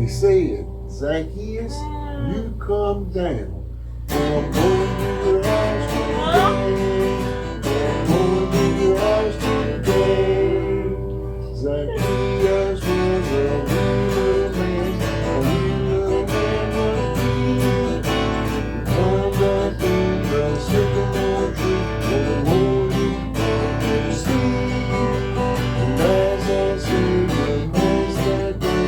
Said, Zacchaeus, you come down. I'm going to your house today. I'm going to your house today. Zacchaeus was a wee little man was he. He climbed up in the sycamore tree for the Lord he wanted to see. And as I said, the past that day,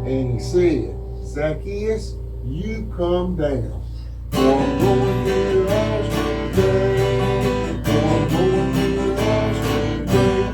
and he said, Zacchaeus, you come down. For I'm going to your house today. For I'm going to your house today.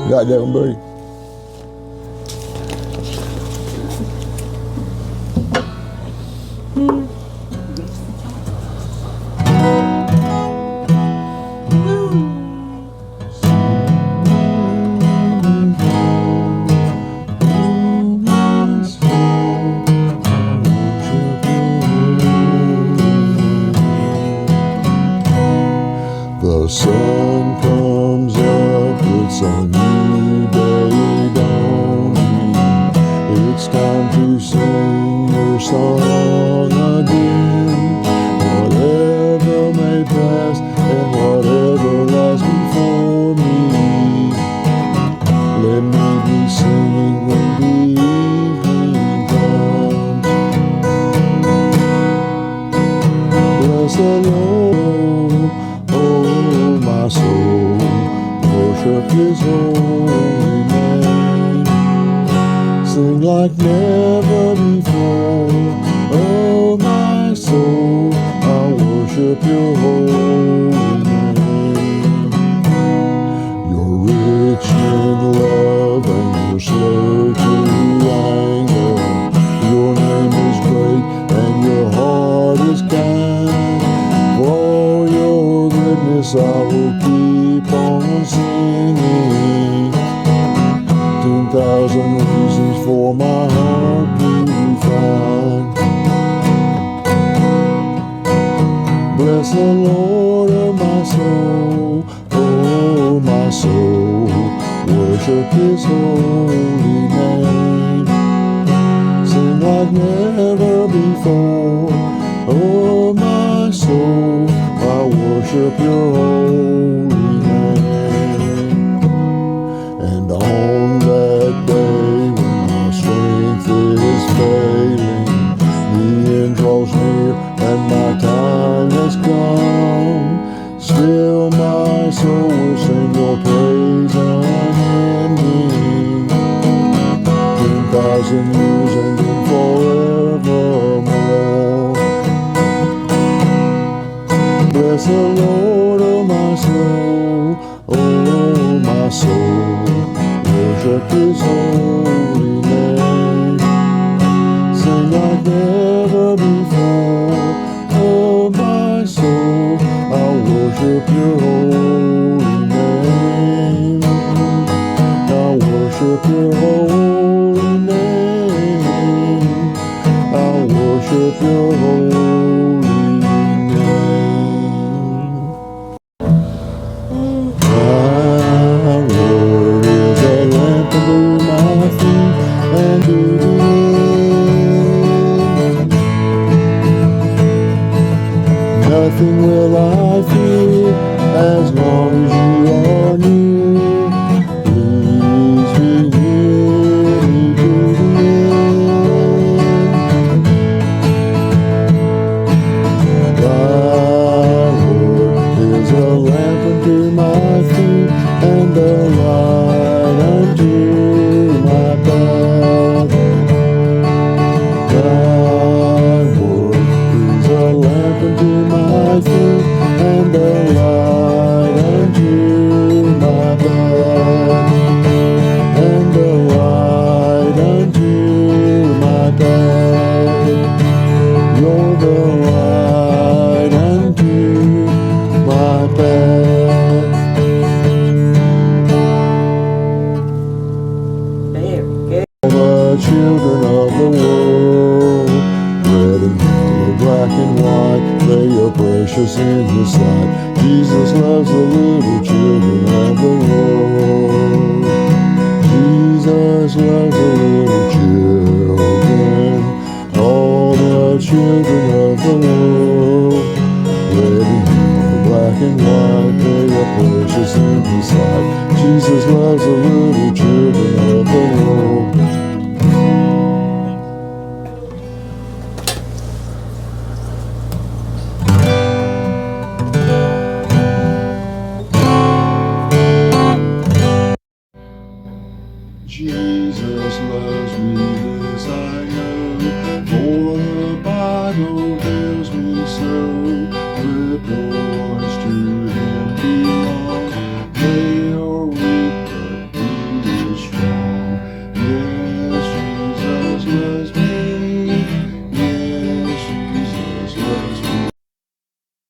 Got that one, buddy? The sun comes up, it's a new day dawning. It's time to sing your song again. Whatever may pass and whatever lies before me, let me be singing when the evening comes. Bless the Lord, oh my soul, worship His holy name. Sing like never before, oh my soul, I worship Your holy name. You're rich in love and You're slow to anger. Your name is great and Your heart is kind. For Your goodness I will keep on singing. 10,000 reasons for my heart to find. Bless the Lord, oh my soul, worship His holy name. Sing like never before. Oh, my soul, I worship your holy name. And on that day when my strength is failing, the end draws near and my time has come, still my soul will sing your praise unending. 10,000 years and then forevermore. Bless the Lord, oh my soul, oh my soul, worship his holy name. Sing like never before, oh my soul, I'll worship your holy name. I'll worship your holy name. I'll worship your holy name. My word is a lamp unto my feet and to the end. Nothing will I fear as long as you are near. Please be near me to the end. Thy word is a lamp unto my feet and a light unto my path. Thy word is a lamp unto my feet and a light unto my path. And a light unto my path. You're the light unto my path. All the children of the world, red and yellow, black and white, they are precious in his sight. Jesus loves the little children of the world. Jesus loves the little children, all the children of the world. Red and yellow, black and white, they are precious in his sight. Jesus loves the little children of the world. Jesus loves me, this I know, for the Bible tells me so.